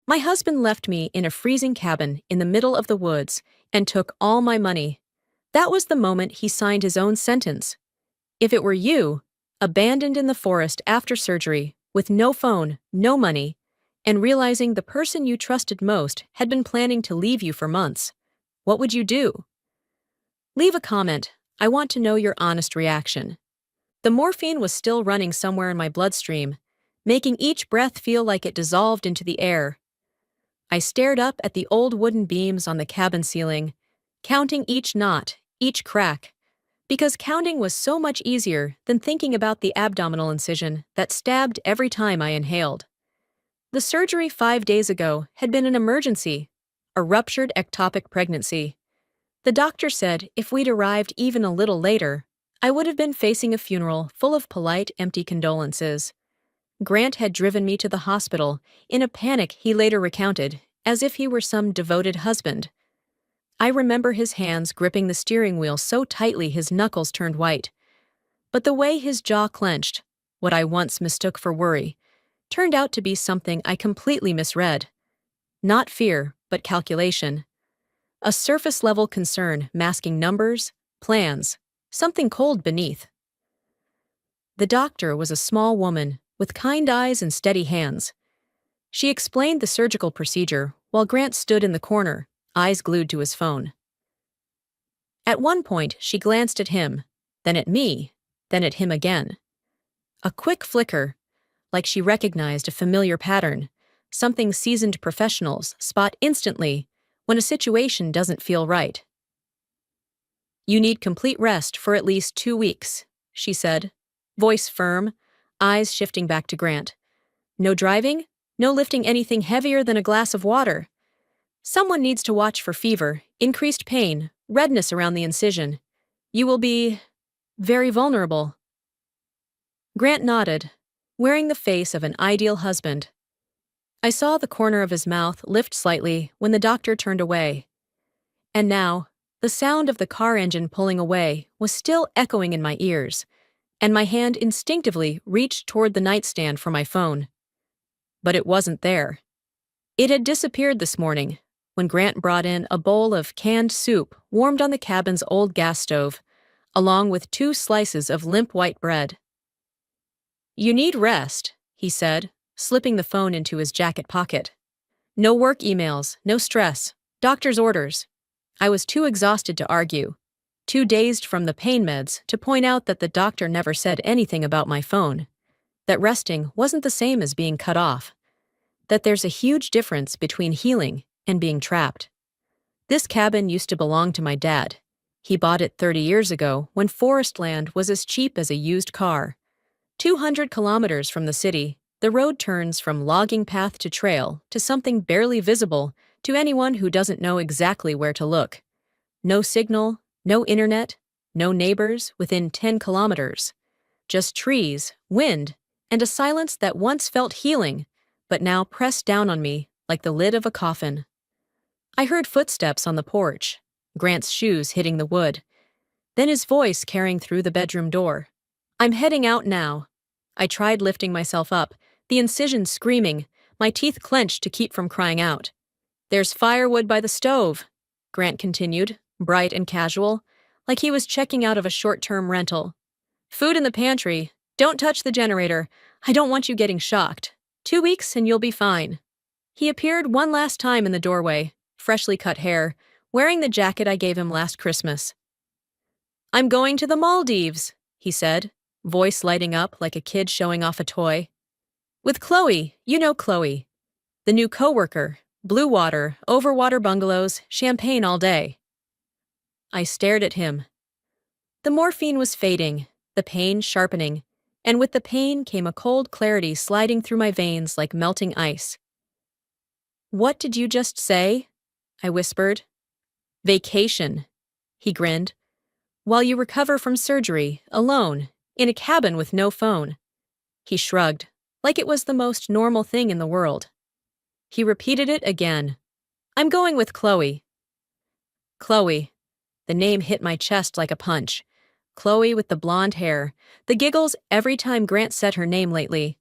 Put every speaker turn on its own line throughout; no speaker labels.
My husband left me in a freezing cabin in the middle of the woods and took all my money. That was the moment he signed his own sentence. If it were you, abandoned in the forest after surgery, with no phone, no money, and realizing the person you trusted most had been planning to leave you for months, what would you do? Leave a comment. I want to know your honest reaction. The morphine was still running somewhere in my bloodstream, making each breath feel like it dissolved into the air. I stared up at the old wooden beams on the cabin ceiling, counting each knot, each crack, because counting was so much easier than thinking about the abdominal incision that stabbed every time I inhaled. The surgery 5 days ago had been an emergency, a ruptured ectopic pregnancy. The doctor said if we'd arrived even a little later, I would have been facing a funeral full of polite, empty condolences. Grant had driven me to the hospital in a panic he later recounted, as if he were some devoted husband. I remember his hands gripping the steering wheel so tightly his knuckles turned white. But the way his jaw clenched, what I once mistook for worry, turned out to be something I completely misread. Not fear, but calculation. A surface-level concern masking numbers, plans, something cold beneath. The doctor was a small woman with kind eyes and steady hands. She explained the surgical procedure while Grant stood in the corner, eyes glued to his phone. At one point, she glanced at him, then at me, then at him again. A quick flicker, like she recognized a familiar pattern, something seasoned professionals spot instantly when a situation doesn't feel right. "You need complete rest for at least 2 weeks," she said, voice firm, eyes shifting back to Grant. "No driving, no lifting anything heavier than a glass of water. Someone needs to watch for fever, increased pain, redness around the incision. You will be very vulnerable." Grant nodded, wearing the face of an ideal husband. I saw the corner of his mouth lift slightly when the doctor turned away. And now, the sound of the car engine pulling away was still echoing in my ears, and my hand instinctively reached toward the nightstand for my phone. But it wasn't there. It had disappeared this morning, when Grant brought in a bowl of canned soup warmed on the cabin's old gas stove, along with 2 slices of limp white bread. "You need rest," he said, slipping the phone into his jacket pocket. "No work emails, no stress, doctor's orders." I was too exhausted to argue, too dazed from the pain meds to point out that the doctor never said anything about my phone, that resting wasn't the same as being cut off, that there's a huge difference between healing and being trapped. This cabin used to belong to my dad. He bought it 30 years ago when forest land was as cheap as a used car. 200 kilometers from the city, the road turns from logging path to trail to something barely visible to anyone who doesn't know exactly where to look. No signal, no internet, no neighbors within 10 kilometers. Just trees, wind, and a silence that once felt healing, but now pressed down on me like the lid of a coffin. I heard footsteps on the porch, Grant's shoes hitting the wood, then his voice carrying through the bedroom door. "I'm heading out now." I tried lifting myself up, the incision screaming, my teeth clenched to keep from crying out. "There's firewood by the stove," Grant continued, bright and casual, like he was checking out of a short-term rental. "Food in the pantry. Don't touch the generator. I don't want you getting shocked. 2 weeks and you'll be fine." He appeared one last time in the doorway, freshly cut hair, wearing the jacket I gave him last Christmas. "I'm going to the Maldives," he said, voice lighting up like a kid showing off a toy. "With Chloe, you know Chloe. The new coworker, blue water, overwater bungalows, champagne all day." I stared at him. The morphine was fading, the pain sharpening, and with the pain came a cold clarity sliding through my veins like melting ice. "What did you just say?" I whispered. "Vacation," he grinned. "While you recover from surgery, alone, in a cabin with no phone." He shrugged, like it was the most normal thing in the world. He repeated it again. "I'm going with Chloe." Chloe. The name hit my chest like a punch. Chloe with the blonde hair, the giggles every time Grant said her name lately.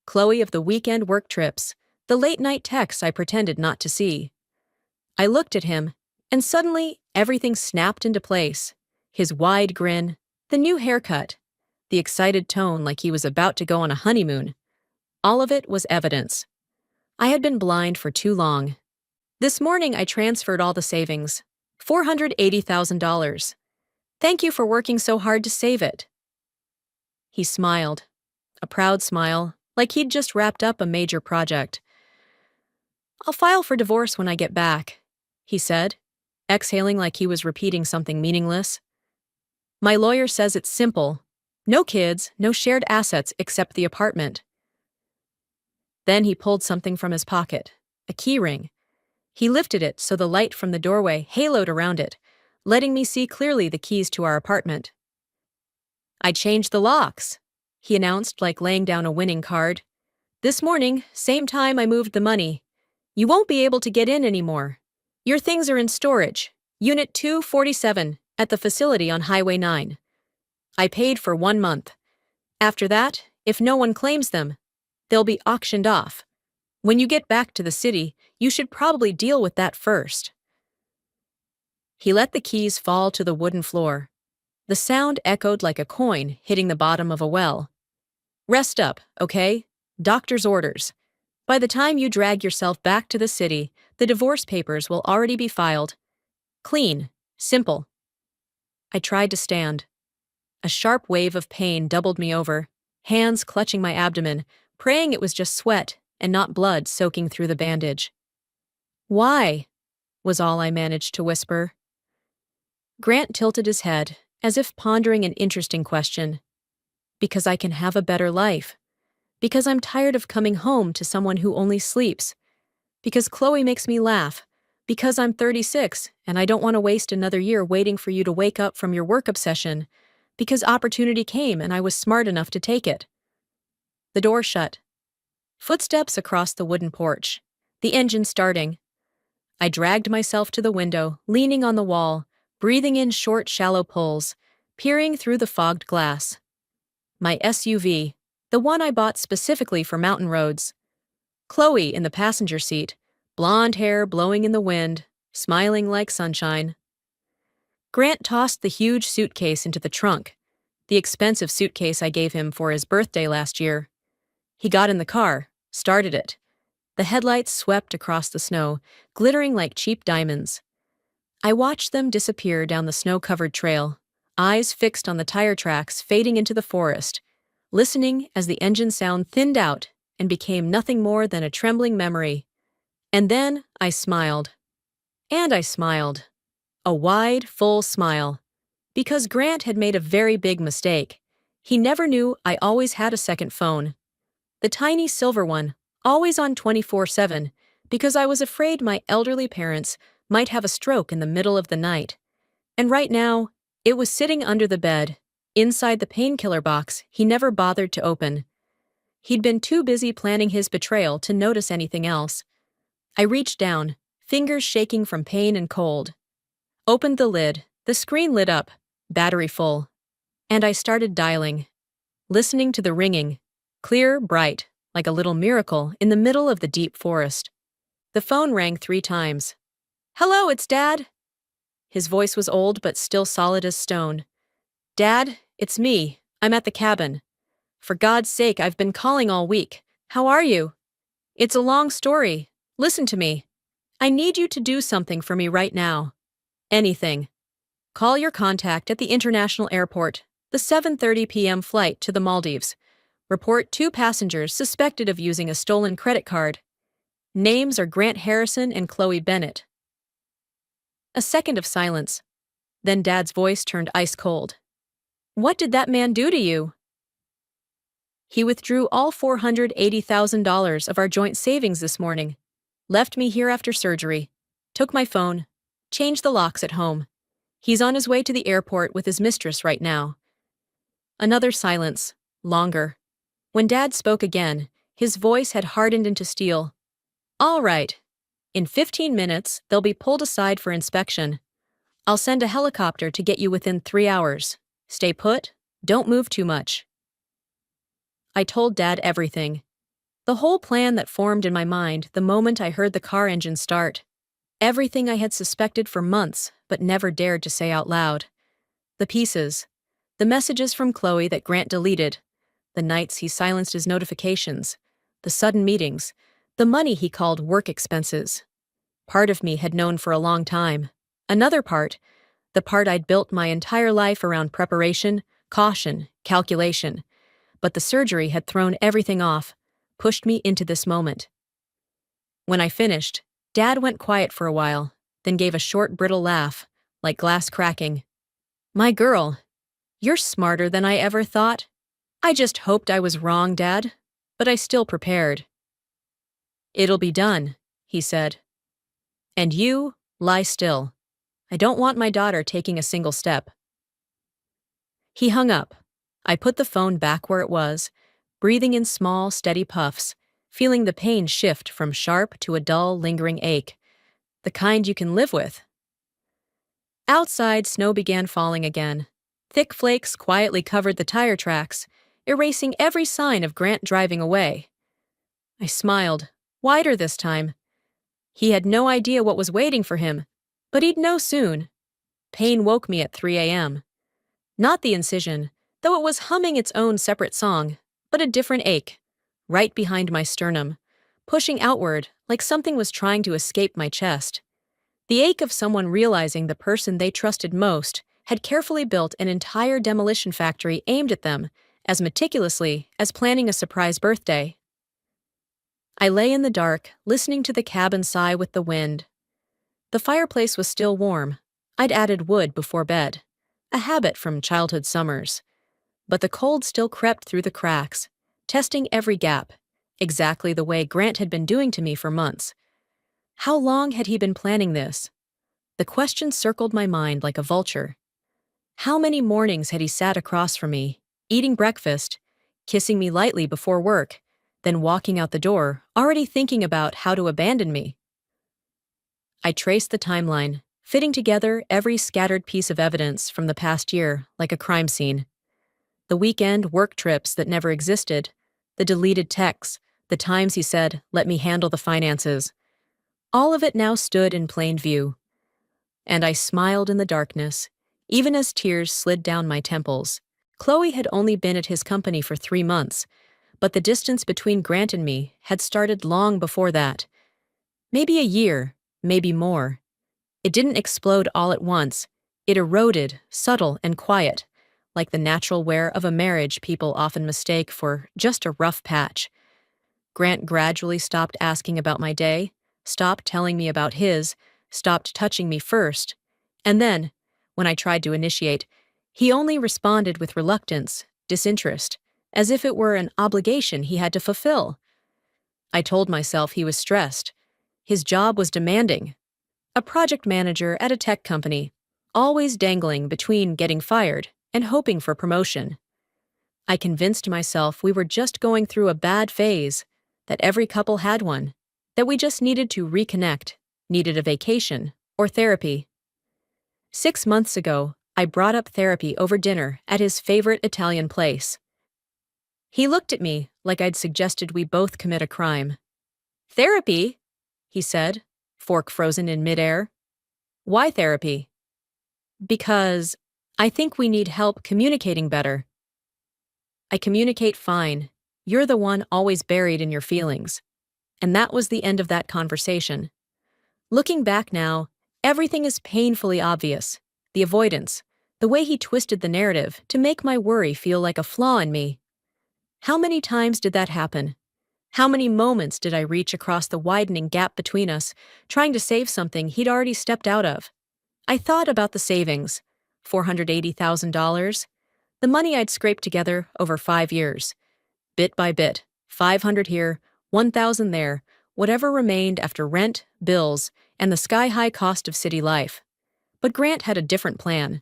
Chloe of the weekend work trips, The late-night texts I pretended not to see. I looked at him, and suddenly everything snapped into place. His wide grin, the new haircut, the excited tone like he was about to go on a honeymoon. All of it was evidence. I had been blind for too long. This morning I transferred all the savings. $480,000. Thank you for working so hard to save it. He smiled. A proud smile, like he'd just wrapped up a major project. I'll file for divorce when I get back, he said, exhaling like he was repeating something meaningless. My lawyer says it's simple. No kids, no shared assets except the apartment. Then he pulled something from his pocket, a key ring. He lifted it so the light from the doorway haloed around it, letting me see clearly the keys to our apartment. I changed the locks, he announced like laying down a winning card. This morning, same time I moved the money. You won't be able to get in anymore. Your things are in storage, Unit 247, at the facility on Highway 9. I paid for 1 month. After that, if no one claims them, they'll be auctioned off. When you get back to the city, you should probably deal with that first. He let the keys fall to the wooden floor. The sound echoed like a coin hitting the bottom of a well. Rest up, okay? Doctor's orders. By the time you drag yourself back to the city, the divorce papers will already be filed. Clean. Simple. I tried to stand. A sharp wave of pain doubled me over, hands clutching my abdomen, praying it was just sweat and not blood soaking through the bandage. Why? Was all I managed to whisper. Grant tilted his head, as if pondering an interesting question. Because I can have a better life. Because I'm tired of coming home to someone who only sleeps. Because Chloe makes me laugh. Because I'm 36 and I don't want to waste another year waiting for you to wake up from your work obsession. Because opportunity came and I was smart enough to take it. The door shut. Footsteps across the wooden porch. The engine starting. I dragged myself to the window, leaning on the wall, breathing in short, shallow pulls, peering through the fogged glass. My SUV, the one I bought specifically for mountain roads. Chloe in the passenger seat, blonde hair blowing in the wind, smiling like sunshine. Grant tossed the huge suitcase into the trunk, the expensive suitcase I gave him for his birthday last year. He got in the car, started it. The headlights swept across the snow, glittering like cheap diamonds. I watched them disappear down the snow-covered trail, eyes fixed on the tire tracks fading into the forest, listening as the engine sound thinned out and became nothing more than a trembling memory. And then I smiled. And I smiled. A wide, full smile. Because Grant had made a very big mistake. He never knew I always had a second phone. The tiny silver one, always on 24/7, because I was afraid my elderly parents might have a stroke in the middle of the night. And right now, it was sitting under the bed, inside the painkiller box he never bothered to open. He'd been too busy planning his betrayal to notice anything else. I reached down, fingers shaking from pain and cold. Opened the lid, the screen lit up, battery full. And I started dialing, listening to the ringing, clear, bright, like a little miracle in the middle of the deep forest. The phone rang 3 times. "Hello, it's Dad." His voice was old but still solid as stone. "Dad, it's me. I'm at the cabin. For God's sake, I've been calling all week. How are you? It's a long story. Listen to me. I need you to do something for me right now. Anything. Call your contact at the international airport, the 7:30 p.m. flight to the Maldives. Report 2 passengers suspected of using a stolen credit card. Names are Grant Harrison and Chloe Bennett." A second of silence. Then Dad's voice turned ice cold. "What did that man do to you?" "He withdrew all $480,000 of our joint savings this morning. Left me here after surgery. Took my phone. Changed the locks at home. He's on his way to the airport with his mistress right now." Another silence. Longer. When Dad spoke again, his voice had hardened into steel. "All right. In 15 minutes, they'll be pulled aside for inspection. I'll send a helicopter to get you within 3 hours. Stay put. Don't move too much." I told Dad everything. The whole plan that formed in my mind the moment I heard the car engine start. Everything I had suspected for months, but never dared to say out loud. The pieces. The messages from Chloe that Grant deleted. The nights he silenced his notifications. The sudden meetings. The money he called work expenses. Part of me had known for a long time. Another part, the part I'd built my entire life around preparation, caution, calculation. But the surgery had thrown everything off, pushed me into this moment. When I finished, Dad went quiet for a while, then gave a short, brittle laugh, like glass cracking. "My girl, you're smarter than I ever thought. I just hoped I was wrong, Dad, but I still prepared." "It'll be done," he said. "And you, lie still. I don't want my daughter taking a single step." He hung up. I put the phone back where it was, breathing in small, steady puffs, feeling the pain shift from sharp to a dull, lingering ache, the kind you can live with. Outside, snow began falling again. Thick flakes quietly covered the tire tracks, erasing every sign of Grant driving away. I smiled, wider this time. He had no idea what was waiting for him, but he'd know soon. Pain woke me at 3 a.m. Not the incision, though it was humming its own separate song, but a different ache, right behind my sternum, pushing outward like something was trying to escape my chest. The ache of someone realizing the person they trusted most had carefully built an entire demolition factory aimed at them, as meticulously as planning a surprise birthday. I lay in the dark, listening to the cabin sigh with the wind. The fireplace was still warm. I'd added wood before bed, a habit from childhood summers. But the cold still crept through the cracks, testing every gap, exactly the way Grant had been doing to me for months. How long had he been planning this? The question circled my mind like a vulture. How many mornings had he sat across from me, eating breakfast, kissing me lightly before work, then walking out the door, already thinking about how to abandon me? I traced the timeline, fitting together every scattered piece of evidence from the past year like a crime scene. The weekend work trips that never existed, the deleted texts, the times he said, "Let me handle the finances." All of it now stood in plain view. And I smiled in the darkness, even as tears slid down my temples. Chloe had only been at his company for 3 months, but the distance between Grant and me had started long before that. Maybe a year, maybe more. It didn't explode all at once. It eroded, subtle and quiet, like the natural wear of a marriage people often mistake for just a rough patch. Grant gradually stopped asking about my day, stopped telling me about his, stopped touching me first, and then, when I tried to initiate, he only responded with reluctance, disinterest, as if it were an obligation he had to fulfill. I told myself he was stressed. His job was demanding. A project manager at a tech company, always dangling between getting fired and hoping for promotion. I convinced myself we were just going through a bad phase, that every couple had one, that we just needed to reconnect, needed a vacation, or therapy. 6 months ago, I brought up therapy over dinner at his favorite Italian place. He looked at me like I'd suggested we both commit a crime. "Therapy?" he said, fork frozen in midair. "Why therapy?" "Because I think we need help communicating better." "I communicate fine. You're the one always buried in your feelings." And that was the end of that conversation. Looking back now, everything is painfully obvious. The avoidance, the way he twisted the narrative to make my worry feel like a flaw in me. How many times did that happen? How many moments did I reach across the widening gap between us, trying to save something he'd already stepped out of? I thought about the savings, $480,000, the money I'd scraped together over 5 years. Bit by bit, 500 here, 1,000 there, whatever remained after rent, bills, and the sky-high cost of city life. But Grant had a different plan.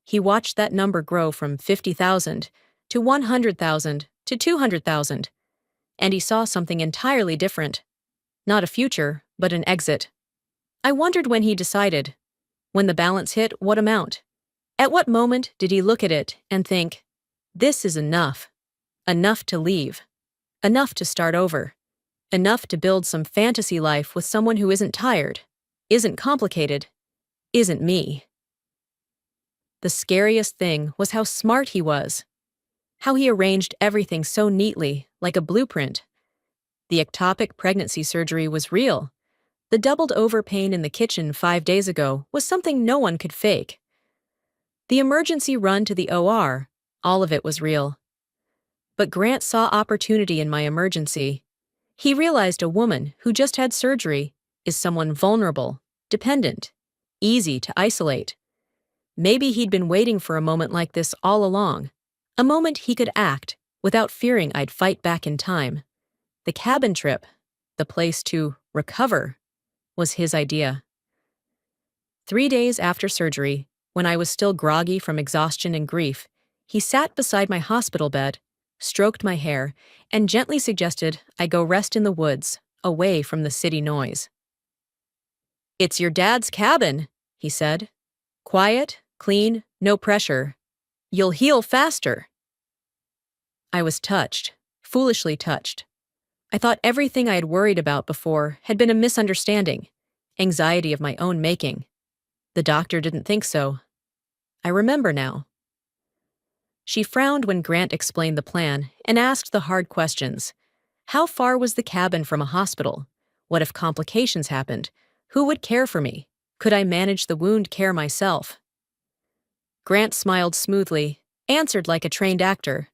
He watched that number grow from 50,000 to 100,000 to 200,000. And he saw something entirely different. Not a future, but an exit. I wondered when he decided. When the balance hit, what amount? At what moment did he look at it and think, "This is enough. Enough to leave. Enough to start over"? Enough to build some fantasy life with someone who isn't tired, isn't complicated, isn't me. The scariest thing was how smart he was. How he arranged everything so neatly, like a blueprint. The ectopic pregnancy surgery was real. The doubled over pain in the kitchen 5 days ago was something no one could fake. The emergency run to the OR, all of it was real. But Grant saw opportunity in my emergency. He realized a woman who just had surgery is someone vulnerable, dependent, easy to isolate. Maybe he'd been waiting for a moment like this all along. A moment he could act without fearing I'd fight back in time. The cabin trip, the place to recover, was his idea. 3 days after surgery, when I was still groggy from exhaustion and grief, he sat beside my hospital bed, stroked my hair, and gently suggested I go rest in the woods, away from the city noise. "It's your dad's cabin," he said. "Quiet, clean, no pressure. You'll heal faster." I was touched, foolishly touched. I thought everything I had worried about before had been a misunderstanding, anxiety of my own making. The doctor didn't think so. I remember now. She frowned when Grant explained the plan and asked the hard questions. How far was the cabin from a hospital? What if complications happened? Who would care for me? Could I manage the wound care myself? Grant smiled smoothly, answered like a trained actor.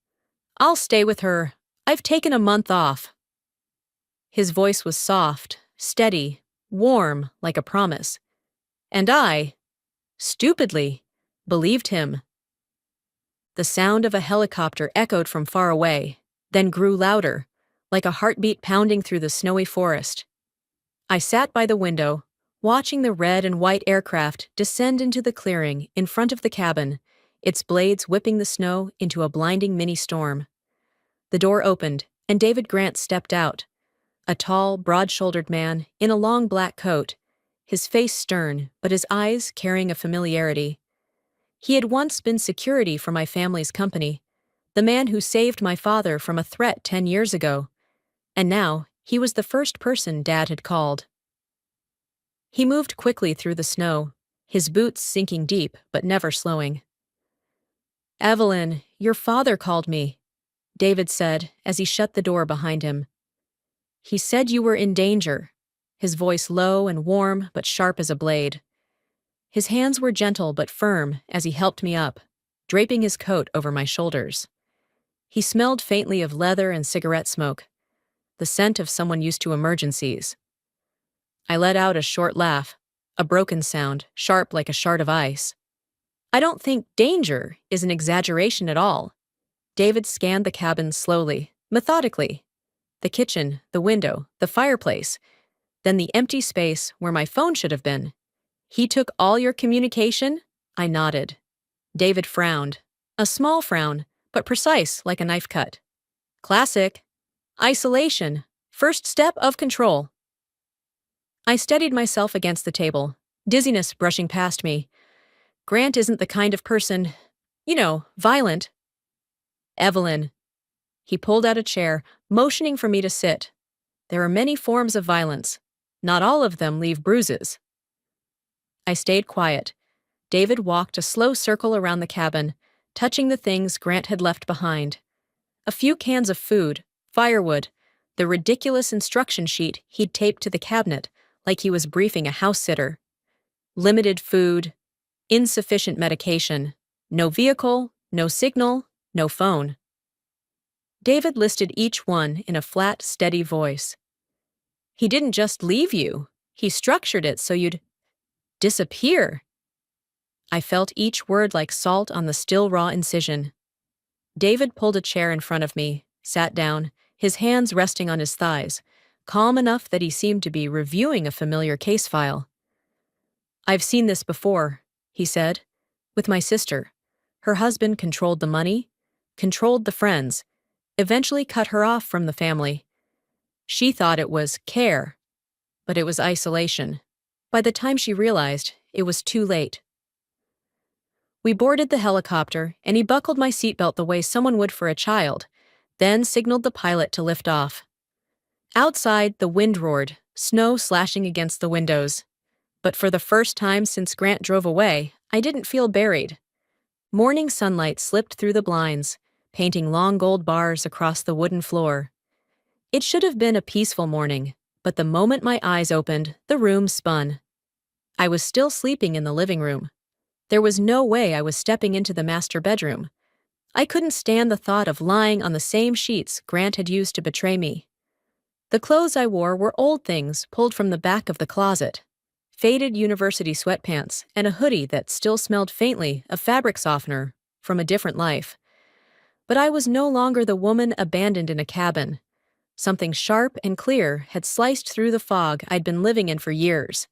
"I'll stay with her. I've taken a month off." His voice was soft, steady, warm, like a promise. And I, stupidly, believed him. The sound of a helicopter echoed from far away, then grew louder, like a heartbeat pounding through the snowy forest. I sat by the window, watching the red and white aircraft descend into the clearing in front of the cabin, its blades whipping the snow into a blinding mini-storm. The door opened, and David Grant stepped out. A tall, broad-shouldered man in a long black coat, his face stern, but his eyes carrying a familiarity. He had once been security for my family's company, the man who saved my father from a threat 10 years ago, and now he was the first person Dad had called. He moved quickly through the snow, his boots sinking deep but never slowing. "Evelyn, your father called me," David said as he shut the door behind him. "He said you were in danger," his voice low and warm but sharp as a blade. His hands were gentle but firm as he helped me up, draping his coat over my shoulders. He smelled faintly of leather and cigarette smoke, the scent of someone used to emergencies. I let out a short laugh, a broken sound, sharp like a shard of ice. "I don't think danger is an exaggeration at all." David scanned the cabin slowly, methodically. The kitchen, the window, the fireplace, then the empty space where my phone should have been. "He took all your communication?" I nodded. David frowned. A small frown, but precise like a knife cut. "Classic. Isolation. First step of control." I steadied myself against the table, dizziness brushing past me. "Grant isn't the kind of person, violent." "Evelyn." He pulled out a chair, motioning for me to sit. "There are many forms of violence. Not all of them leave bruises." I stayed quiet. David walked a slow circle around the cabin, touching the things Grant had left behind. A few cans of food, firewood, the ridiculous instruction sheet he'd taped to the cabinet like he was briefing a house sitter. Limited food, insufficient medication, no vehicle, no signal, no phone. David listed each one in a flat, steady voice. "He didn't just leave you. He structured it so you'd disappear." I felt each word like salt on the still raw incision. David pulled a chair in front of me, sat down, his hands resting on his thighs, calm enough that he seemed to be reviewing a familiar case file. "I've seen this before," he said, "with my sister. Her husband controlled the money, controlled the friends, eventually cut her off from the family. She thought it was care, but it was isolation. By the time she realized, it was too late." We boarded the helicopter, and he buckled my seatbelt the way someone would for a child, then signaled the pilot to lift off. Outside, the wind roared, snow slashing against the windows. But for the first time since Grant drove away, I didn't feel buried. Morning sunlight slipped through the blinds, painting long gold bars across the wooden floor. It should have been a peaceful morning, but the moment my eyes opened, the room spun. I was still sleeping in the living room. There was no way I was stepping into the master bedroom. I couldn't stand the thought of lying on the same sheets Grant had used to betray me. The clothes I wore were old things pulled from the back of the closet. Faded university sweatpants and a hoodie that still smelled faintly of fabric softener from a different life. But I was no longer the woman abandoned in a cabin. Something sharp and clear had sliced through the fog I'd been living in for years,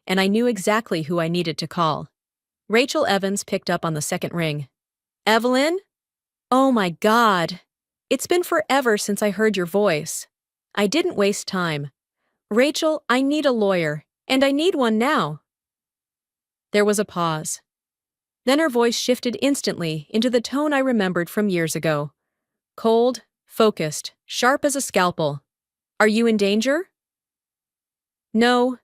and I knew exactly who I needed to call. Rachel Evans picked up on the second ring. "Evelyn? Oh my God. It's been forever since I heard your voice." I didn't waste time. "Rachel, I need a lawyer, and I need one now." There was a pause. Then her voice shifted instantly into the tone I remembered from years ago. Cold, focused, sharp as a scalpel. "Are you in danger?" "No,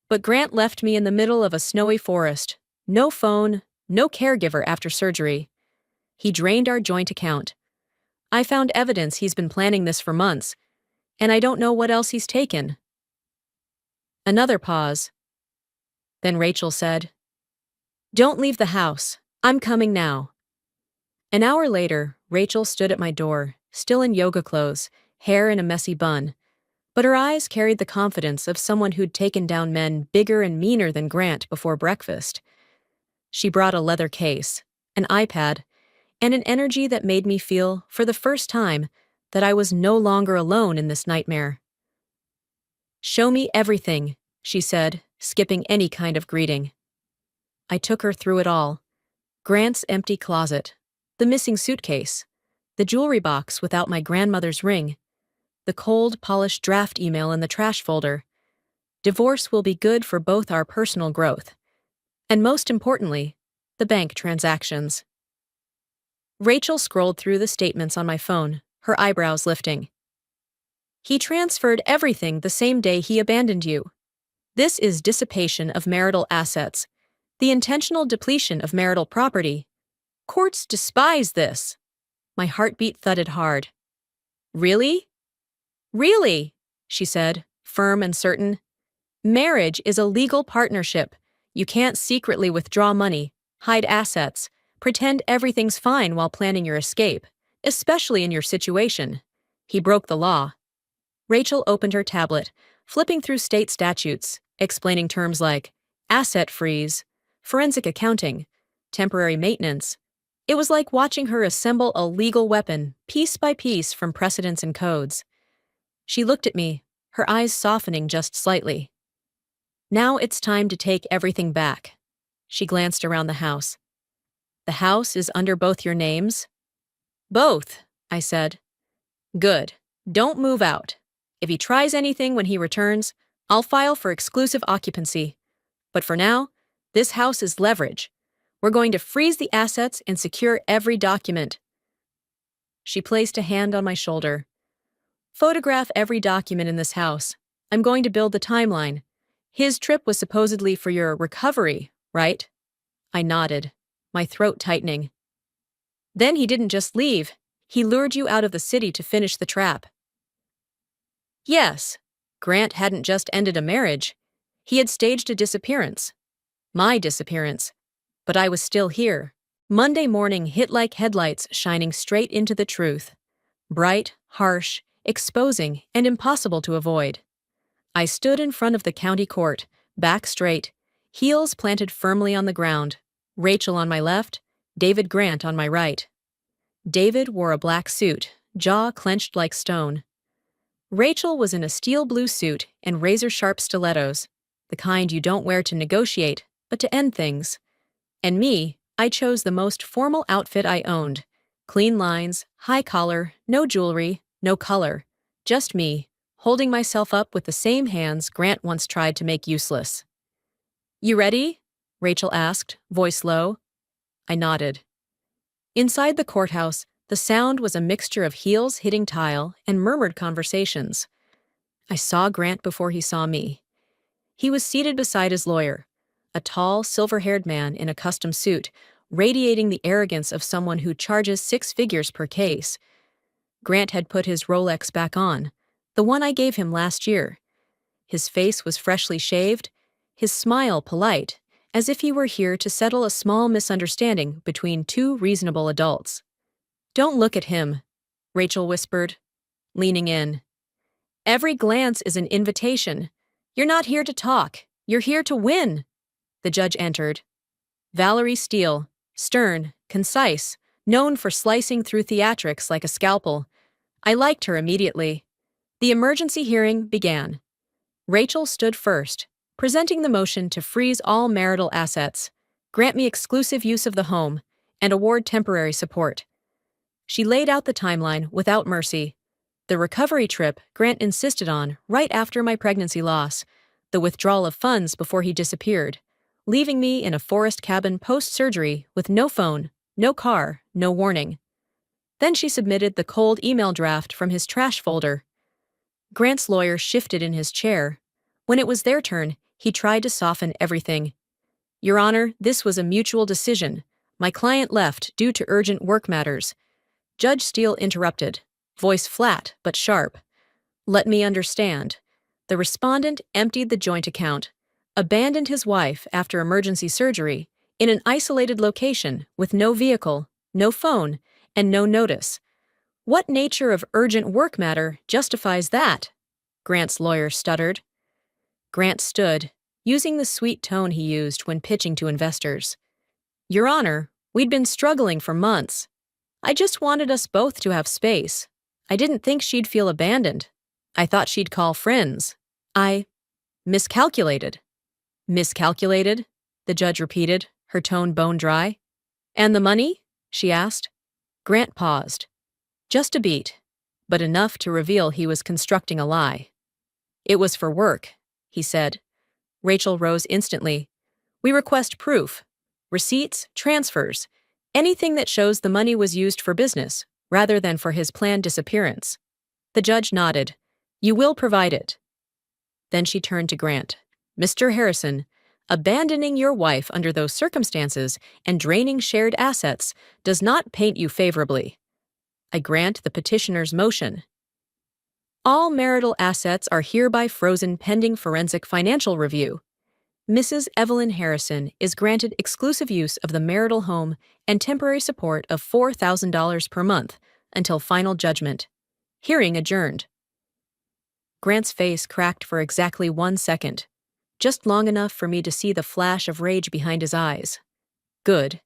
but Grant left me in the middle of a snowy forest. No phone, no caregiver after surgery. He drained our joint account. I found evidence he's been planning this for months, and I don't know what else he's taken." Another pause. Then Rachel said, "Don't leave the house. I'm coming now." An hour later, Rachel stood at my door, still in yoga clothes, hair in a messy bun, but her eyes carried the confidence of someone who'd taken down men bigger and meaner than Grant before breakfast. She brought a leather case, an iPad, and an energy that made me feel, for the first time, that I was no longer alone in this nightmare. "Show me everything," she said, skipping any kind of greeting. I took her through it all. Grant's empty closet, the missing suitcase, the jewelry box without my grandmother's ring, the cold, polished draft email in the trash folder. Divorce will be good for both our personal growth. And most importantly, the bank transactions. Rachel scrolled through the statements on my phone, her eyebrows lifting. "He transferred everything the same day he abandoned you. This is dissipation of marital assets, the intentional depletion of marital property. Courts despise this." My heartbeat thudded hard. "Really? Really?" she said, firm and certain. "Marriage is a legal partnership. You can't secretly withdraw money, hide assets, pretend everything's fine while planning your escape, especially in your situation. He broke the law." Rachel opened her tablet, flipping through state statutes, explaining terms like asset freeze, forensic accounting, temporary maintenance. It was like watching her assemble a legal weapon, piece by piece from precedents and codes. She looked at me, her eyes softening just slightly. "Now it's time to take everything back." She glanced around the house. "The house is under both your names?" "Both," I said. "Good. Don't move out. If he tries anything when he returns, I'll file for exclusive occupancy. But for now, this house is leverage. We're going to freeze the assets and secure every document." She placed a hand on my shoulder. "Photograph every document in this house. I'm going to build the timeline. His trip was supposedly for your recovery, right?" I nodded, my throat tightening. "Then he didn't just leave. He lured you out of the city to finish the trap." "Yes, Grant hadn't just ended a marriage. He had staged a disappearance. My disappearance. But I was still here." Monday morning hit like headlights shining straight into the truth. Bright, harsh, exposing, and impossible to avoid. I stood in front of the county court, back straight, heels planted firmly on the ground, Rachel on my left, David Grant on my right. David wore a black suit, jaw clenched like stone. Rachel was in a steel blue suit and razor-sharp stilettos, the kind you don't wear to negotiate, but to end things. And me, I chose the most formal outfit I owned. Clean lines, high collar, no jewelry, no color. Just me, holding myself up with the same hands Grant once tried to make useless. "You ready?" Rachel asked, voice low. I nodded. Inside the courthouse, the sound was a mixture of heels hitting tile and murmured conversations. I saw Grant before he saw me. He was seated beside his lawyer, a tall, silver-haired man in a custom suit, radiating the arrogance of someone who charges 6 figures per case. Grant had put his Rolex back on, the one I gave him last year. His face was freshly shaved, his smile polite, as if he were here to settle a small misunderstanding between two reasonable adults. "Don't look at him," Rachel whispered, leaning in. "Every glance is an invitation. You're not here to talk, you're here to win." The judge entered. Valerie Steele, stern, concise, known for slicing through theatrics like a scalpel. I liked her immediately. The emergency hearing began. Rachel stood first, presenting the motion to freeze all marital assets, grant me exclusive use of the home, and award temporary support. She laid out the timeline without mercy. The recovery trip Grant insisted on right after my pregnancy loss, the withdrawal of funds before he disappeared, leaving me in a forest cabin post-surgery with no phone, no car, no warning. Then she submitted the cold email draft from his trash folder. Grant's lawyer shifted in his chair. When it was their turn, he tried to soften everything. "Your Honor, this was a mutual decision. My client left due to urgent work matters." Judge Steele interrupted, voice flat but sharp. "Let me understand." The respondent emptied the joint account, abandoned his wife after emergency surgery, in an isolated location with no vehicle, no phone, and no notice. "What nature of urgent work matter justifies that?" Grant's lawyer stuttered. Grant stood, using the sweet tone he used when pitching to investors. "Your Honor, we'd been struggling for months. I just wanted us both to have space. I didn't think she'd feel abandoned. I thought she'd call friends. I miscalculated." "Miscalculated?" the judge repeated, her tone bone dry. "And the money?" she asked. Grant paused. Just a beat, but enough to reveal he was constructing a lie. "It was for work," he said. Rachel rose instantly. "We request proof. Receipts, transfers, anything that shows the money was used for business, rather than for his planned disappearance." The judge nodded. "You will provide it." Then she turned to Grant. "Mr. Harrison, abandoning your wife under those circumstances and draining shared assets does not paint you favorably. I grant the petitioner's motion. All marital assets are hereby frozen pending forensic financial review. Mrs. Evelyn Harrison is granted exclusive use of the marital home and temporary support of $4,000 per month until final judgment. Hearing adjourned." Grant's face cracked for exactly 1 second, just long enough for me to see the flash of rage behind his eyes. Good.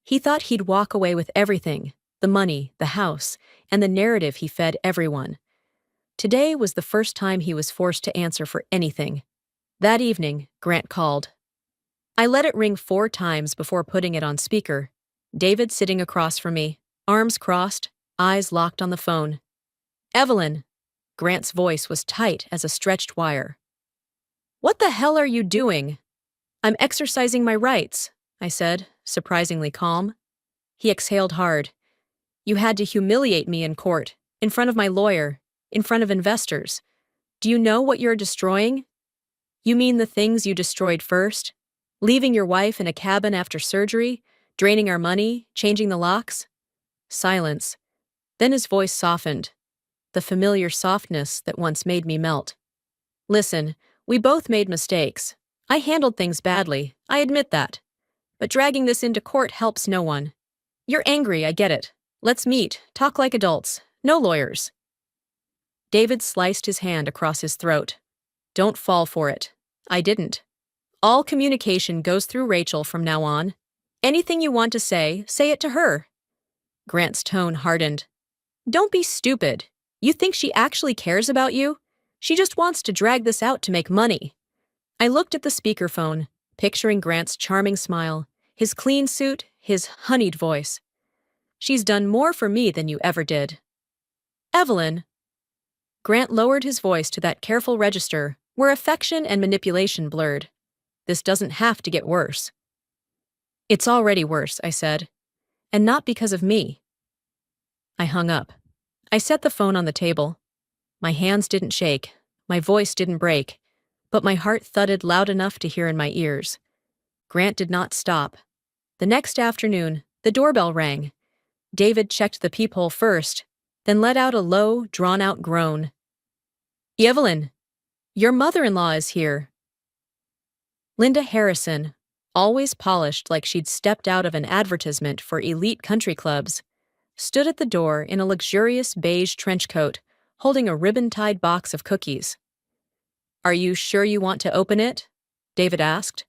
He thought he'd walk away with everything, the money, the house, and the narrative he fed everyone. Today was the first time he was forced to answer for anything. That evening, Grant called. I let it ring 4 times before putting it on speaker. David sitting across from me, arms crossed, eyes locked on the phone. "Evelyn." Grant's voice was tight as a stretched wire. "What the hell are you doing?" "I'm exercising my rights," I said, surprisingly calm. He exhaled hard. "You had to humiliate me in court, in front of my lawyer, in front of investors. Do you know what you're destroying?" "You mean the things you destroyed first? Leaving your wife in a cabin after surgery, draining our money, changing the locks?" Silence. Then his voice softened, the familiar softness that once made me melt. "Listen, we both made mistakes. I handled things badly, I admit that. But dragging this into court helps no one. You're angry, I get it. Let's meet, talk like adults, no lawyers." David sliced his hand across his throat. "Don't fall for it." I didn't. "All communication goes through Rachel from now on. Anything you want to say it to her." Grant's tone hardened. "Don't be stupid. You think she actually cares about you? She just wants to drag this out to make money." I looked at the speakerphone, picturing Grant's charming smile, his clean suit, his honeyed voice. "She's done more for me than you ever did." "Evelyn." Grant lowered his voice to that careful register where affection and manipulation blurred. "This doesn't have to get worse." "It's already worse," I said. "And not because of me." I hung up. I set the phone on the table. My hands didn't shake, My voice didn't break, but my heart thudded loud enough to hear in my ears. Grant did not stop. The next afternoon, the doorbell rang. David checked the peephole first, then let out a low, drawn-out groan. "Evelyn, your mother-in-law is here." Linda Harrison, always polished like she'd stepped out of an advertisement for elite country clubs, stood at the door in a luxurious beige trench coat, holding a ribbon-tied box of cookies. "Are you sure you want to open it?" David asked.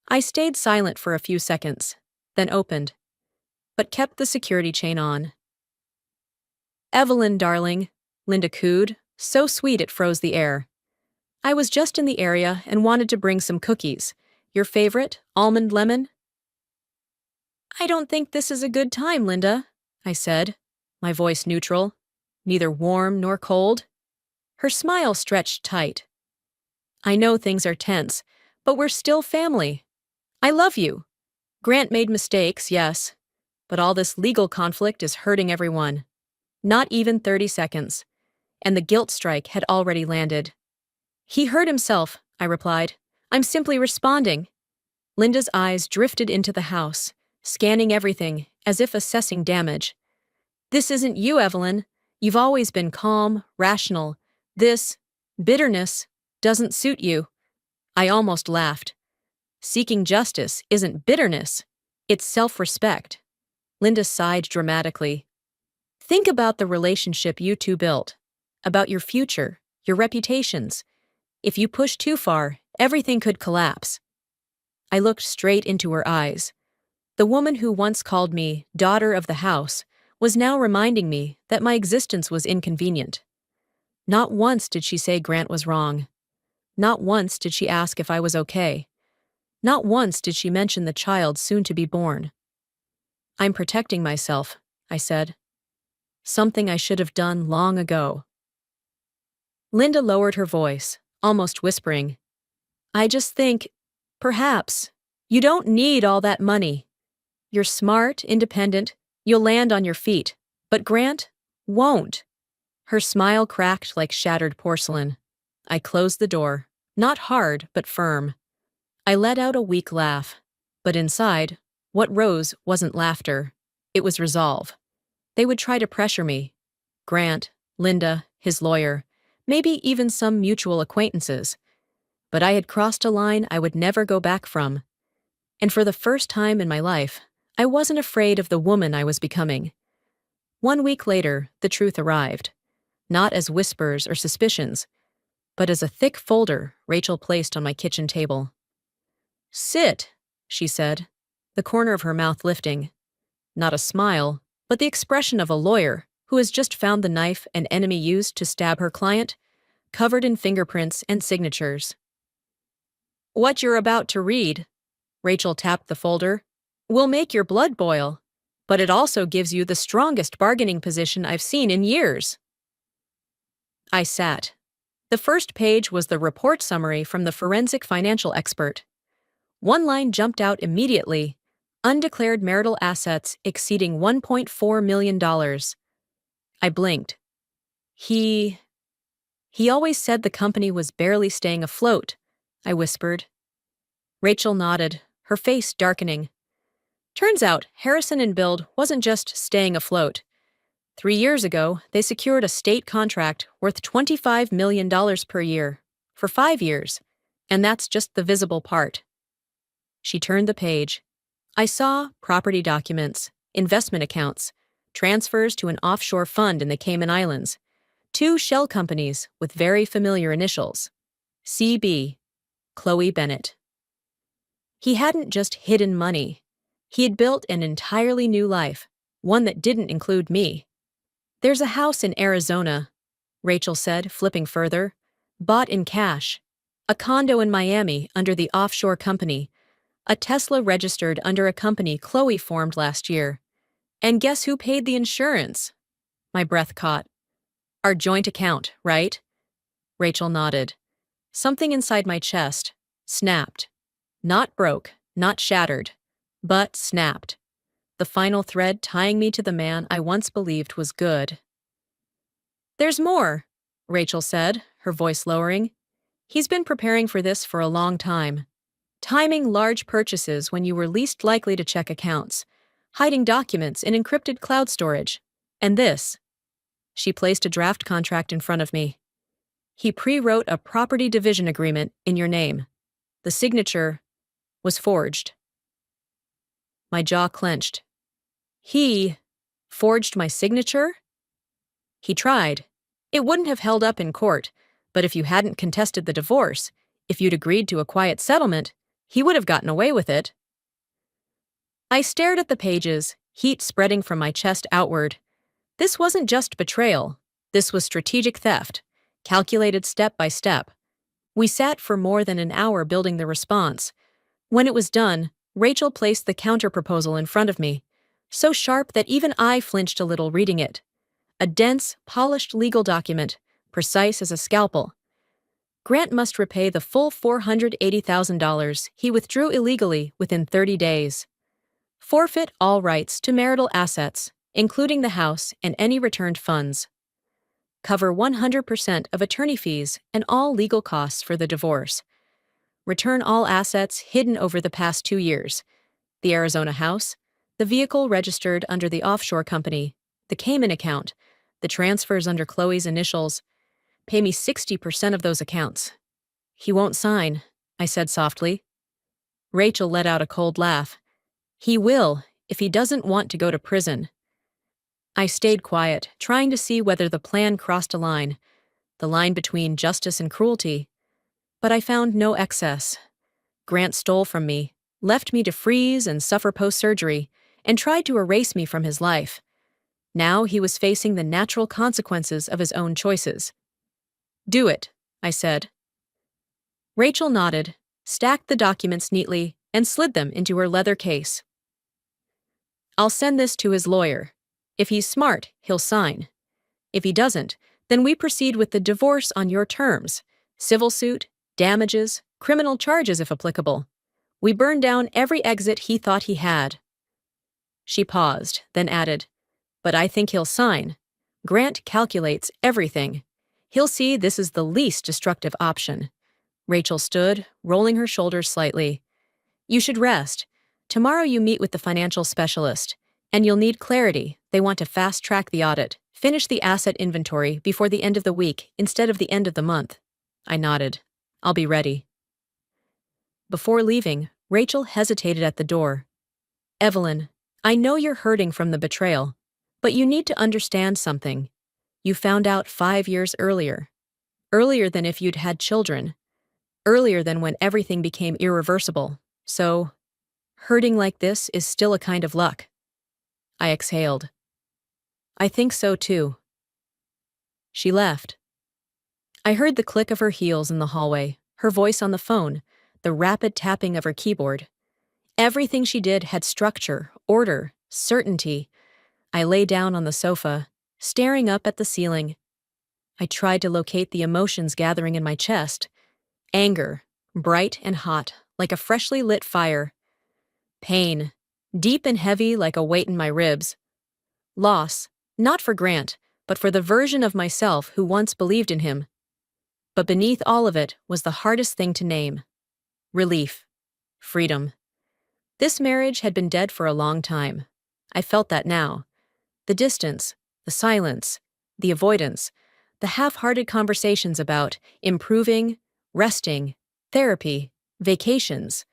I stayed silent for a few seconds, then opened, but kept the security chain on. "Evelyn, darling," Linda cooed, so sweet it froze the air. "I was just in the area and wanted to bring some cookies. Your favorite, almond lemon?" "I don't think this is a good time, Linda," I said, my voice neutral, neither warm nor cold. Her smile stretched tight. "I know things are tense, but we're still family. I love you. Grant made mistakes, yes, but all this legal conflict is hurting everyone. Not even 30 seconds. And the guilt strike had already landed." "He hurt himself," I replied. "I'm simply responding." Linda's eyes drifted into the house, scanning everything as if assessing damage. "This isn't you, Evelyn. You've always been calm, rational. This bitterness doesn't suit you." I almost laughed. "Seeking justice isn't bitterness. It's self-respect." Linda sighed dramatically. "Think about the relationship you two built, about your future, your reputations. If you push too far, everything could collapse." I looked straight into her eyes. The woman who once called me daughter of the house was now reminding me that my existence was inconvenient. Not once did she say Grant was wrong. Not once did she ask if I was okay. Not once did she mention the child soon to be born. "I'm protecting myself," I said. "Something I should have done long ago." Linda lowered her voice, almost whispering. "I just think, perhaps, you don't need all that money. You're smart, independent, you'll land on your feet, but Grant won't." Her smile cracked like shattered porcelain. I closed the door, not hard, but firm. I let out a weak laugh, but inside, what rose wasn't laughter. It was resolve. They would try to pressure me. Grant, Linda, his lawyer, maybe even some mutual acquaintances. But I had crossed a line I would never go back from. And for the first time in my life, I wasn't afraid of the woman I was becoming. 1 week later, the truth arrived. Not as whispers or suspicions, but as a thick folder Rachel placed on my kitchen table. "Sit," she said, the corner of her mouth lifting. Not a smile, but the expression of a lawyer who has just found the knife an enemy used to stab her client, covered in fingerprints and signatures. "What you're about to read," Rachel tapped the folder, "will make your blood boil, but it also gives you the strongest bargaining position I've seen in years." I sat. The first page was the report summary from the forensic financial expert. One line jumped out immediately: undeclared marital assets exceeding $1.4 million. I blinked. He always said the company was barely staying afloat, I whispered. Rachel nodded, her face darkening. Turns out Harrison and Build wasn't just staying afloat. 3 years ago, they secured a state contract worth $25 million per year, for 5 years, and that's just the visible part. She turned the page. I saw property documents, investment accounts, transfers to an offshore fund in the Cayman Islands, 2 shell companies with very familiar initials. CB, Chloe Bennett. He hadn't just hidden money. He had built an entirely new life, one that didn't include me. "There's a house in Arizona," Rachel said, flipping further, "bought in cash. A condo in Miami under the offshore company. A Tesla registered under a company Chloe formed last year. And guess who paid the insurance?" My breath caught. "Our joint account, right?" Rachel nodded. Something inside my chest snapped. Not broke, not shattered, but snapped. The final thread tying me to the man I once believed was good. "There's more," Rachel said, her voice lowering. "He's been preparing for this for a long time. Timing large purchases when you were least likely to check accounts, hiding documents in encrypted cloud storage. And this." She placed a draft contract in front of me. "He pre-wrote a property division agreement in your name. The signature was forged." My jaw clenched. "He forged my signature?" "He tried. It wouldn't have held up in court, but if you hadn't contested the divorce, if you'd agreed to a quiet settlement, he would have gotten away with it." I stared at the pages, heat spreading from my chest outward. This wasn't just betrayal. This was strategic theft, calculated step by step. We sat for more than an hour building the response. When it was done, Rachel placed the counterproposal in front of me, so sharp that even I flinched a little reading it. A dense, polished legal document, precise as a scalpel. Grant must repay the full $480,000 he withdrew illegally within 30 days. Forfeit all rights to marital assets, including the house and any returned funds. Cover 100% of attorney fees and all legal costs for the divorce. Return all assets hidden over the past 2 years. The Arizona house, the vehicle registered under the offshore company, the Cayman account, the transfers under Chloe's initials. Pay me 60% of those accounts. "He won't sign," I said softly. Rachel let out a cold laugh. "He will, if he doesn't want to go to prison." I stayed quiet, trying to see whether the plan crossed a line, the line between justice and cruelty. But I found no excess. Grant stole from me, left me to freeze and suffer post-surgery, and tried to erase me from his life. Now he was facing the natural consequences of his own choices. "Do it," I said. Rachel nodded, stacked the documents neatly, and slid them into her leather case. "I'll send this to his lawyer. If he's smart, he'll sign. If he doesn't, then we proceed with the divorce on your terms. Civil suit, damages, criminal charges if applicable. We burn down every exit he thought he had." She paused, then added, "But I think he'll sign. Grant calculates everything. He'll see this is the least destructive option." Rachel stood, rolling her shoulders slightly. "You should rest. Tomorrow you meet with the financial specialist, and you'll need clarity. They want to fast-track the audit, finish the asset inventory before the end of the week instead of the end of the month." I nodded. "I'll be ready." Before leaving, Rachel hesitated at the door. "Evelyn, I know you're hurting from the betrayal, but you need to understand something. You found out 5 years earlier. Earlier than if you'd had children. Earlier than when everything became irreversible. So, hurting like this is still a kind of luck." I exhaled. "I think so too." She left. I heard the click of her heels in the hallway, her voice on the phone, the rapid tapping of her keyboard. Everything she did had structure, order, certainty. I lay down on the sofa, staring up at the ceiling. I tried to locate the emotions gathering in my chest. Anger, bright and hot, like a freshly lit fire. Pain, deep and heavy like a weight in my ribs. Loss, not for Grant, but for the version of myself who once believed in him. But beneath all of it was the hardest thing to name. Relief. Freedom. This marriage had been dead for a long time. I felt that now. The distance, the silence, the avoidance, the half-hearted conversations about improving, resting, therapy, vacations.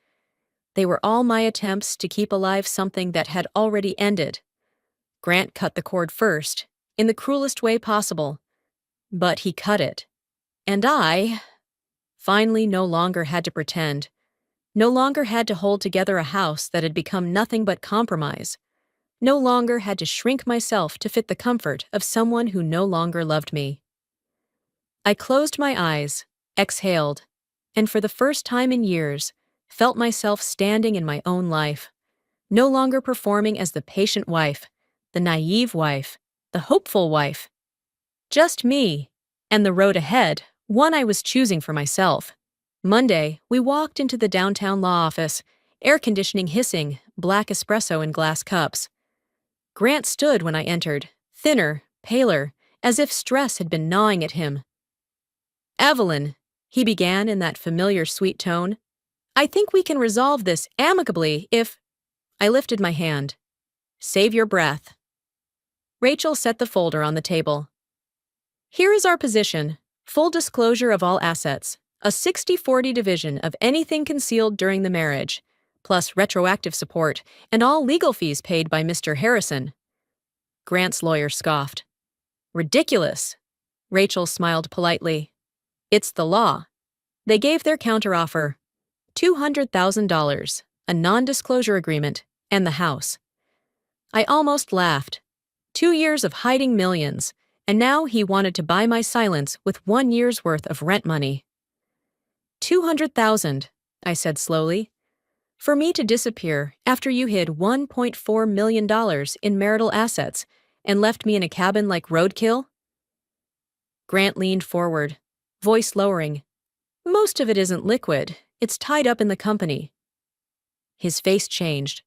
They were all my attempts to keep alive something that had already ended. Grant cut the cord first, in the cruelest way possible. But he cut it. And I, finally, no longer had to pretend. No longer had to hold together a house that had become nothing but compromise. No longer had to shrink myself to fit the comfort of someone who no longer loved me. I closed my eyes, exhaled, and for the first time in years, felt myself standing in my own life, no longer performing as the patient wife, the naive wife, the hopeful wife. Just me, and the road ahead, one I was choosing for myself. Monday, we walked into the downtown law office, air conditioning hissing, black espresso in glass cups. Grant stood when I entered, thinner, paler, as if stress had been gnawing at him. Evelyn, he began in that familiar sweet tone, I think we can resolve this amicably if— I lifted my hand. Save your breath. Rachel set the folder on the table. Here is our position. Full disclosure of all assets. A 60-40 division of anything concealed during the marriage, plus retroactive support and all legal fees paid by Mr. Harrison. Grant's lawyer scoffed. Ridiculous. Rachel smiled politely. It's the law. They gave their counteroffer. $200,000, a non-disclosure agreement, and the house. I almost laughed. 2 years of hiding millions, and now he wanted to buy my silence with 1 year's worth of rent money. 200,000, I said slowly. For me to disappear after you hid $1.4 million in marital assets and left me in a cabin like roadkill? Grant leaned forward, voice lowering. Most of it isn't liquid. It's tied up in the company. His face changed.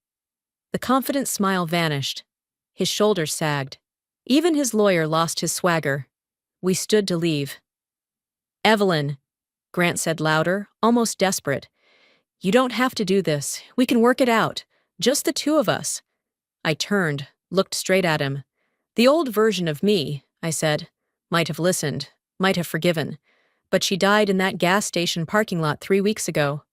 The confident smile vanished. His shoulders sagged. Even his lawyer lost his swagger. We stood to leave. Evelyn, Grant said louder, almost desperate. You don't have to do this. We can work it out. Just the two of us. I turned, looked straight at him. The old version of me, I said, might have listened, might have forgiven. But she died in that gas station parking lot 3 weeks ago.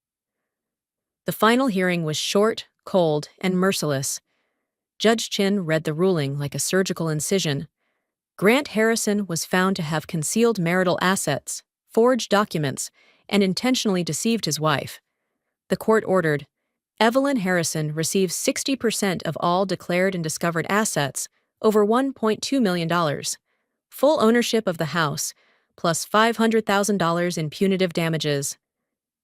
The final hearing was short, cold, and merciless. Judge Chin read the ruling like a surgical incision. Grant Harrison was found to have concealed marital assets, forged documents, and intentionally deceived his wife. The court ordered, Evelyn Harrison receives 60% of all declared and discovered assets, over $1.2 million, full ownership of the house, plus $500,000 in punitive damages.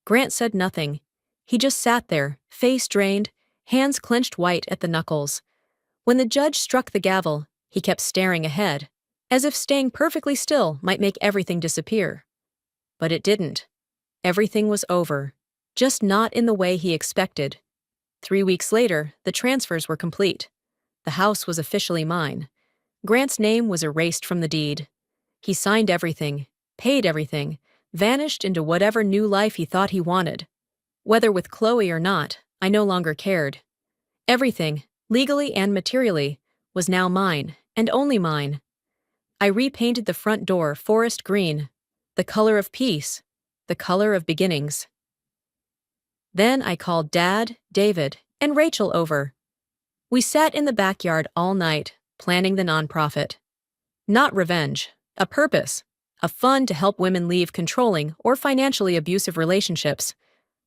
Grant said nothing. He just sat there, face drained, hands clenched white at the knuckles. When the judge struck the gavel, he kept staring ahead, as if staying perfectly still might make everything disappear. But it didn't. Everything was over, just not in the way he expected. 3 weeks later, the transfers were complete. The house was officially mine. Grant's name was erased from the deed. He signed everything, paid everything, vanished into whatever new life he thought he wanted. Whether with Chloe or not, I no longer cared. Everything, legally and materially, was now mine, and only mine. I repainted the front door forest green, the color of peace, the color of beginnings. Then I called Dad, David, and Rachel over. We sat in the backyard all night, planning the nonprofit. Not revenge, a purpose, a fund to help women leave controlling or financially abusive relationships.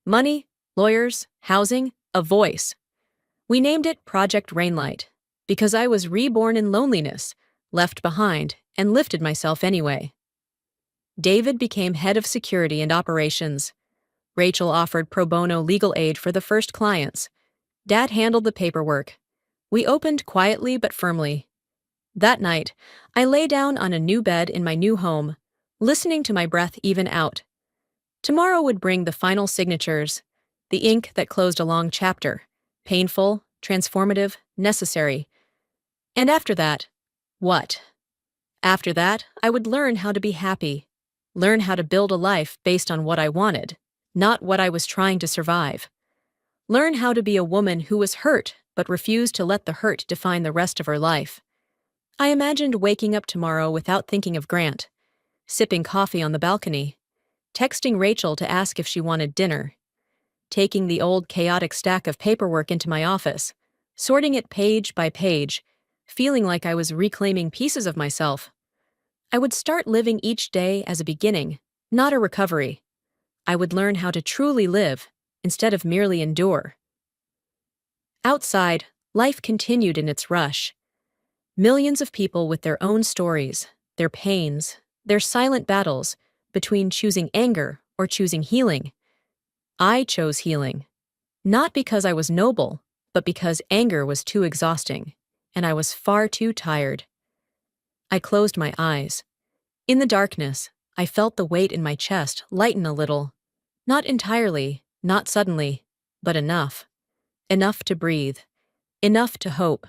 Money, lawyers, housing, a voice. We named it Project Rainlight, because I was reborn in loneliness, left behind, and lifted myself anyway. David became head of security and operations. Rachel offered pro bono legal aid for the first clients. Dad handled the paperwork. We opened quietly but firmly. That night, I lay down on a new bed in my new home, listening to my breath even out. Tomorrow would bring the final signatures, the ink that closed a long chapter, painful, transformative, necessary. And after that, what? After that, I would learn how to be happy, learn how to build a life based on what I wanted, not what I was trying to survive. Learn how to be a woman who was hurt but refused to let the hurt define the rest of her life. I imagined waking up tomorrow without thinking of Grant, sipping coffee on the balcony, texting Rachel to ask if she wanted dinner, taking the old chaotic stack of paperwork into my office, sorting it page by page, feeling like I was reclaiming pieces of myself. I would start living each day as a beginning, not a recovery. I would learn how to truly live, instead of merely endure. Outside, life continued in its rush. Millions of people with their own stories, their pains, their silent battles between choosing anger or choosing healing. I chose healing, not because I was noble, but because anger was too exhausting, and I was far too tired. I closed my eyes. In the darkness, I felt the weight in my chest lighten a little. Not entirely, not suddenly, but enough. Enough to breathe. Enough to hope.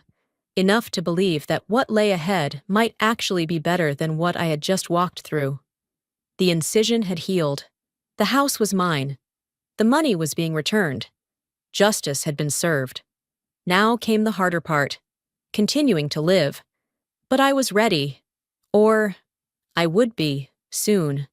Enough to believe that what lay ahead might actually be better than what I had just walked through. The incision had healed. The house was mine. The money was being returned. Justice had been served. Now came the harder part, continuing to live. But I was ready. Or I would be, soon.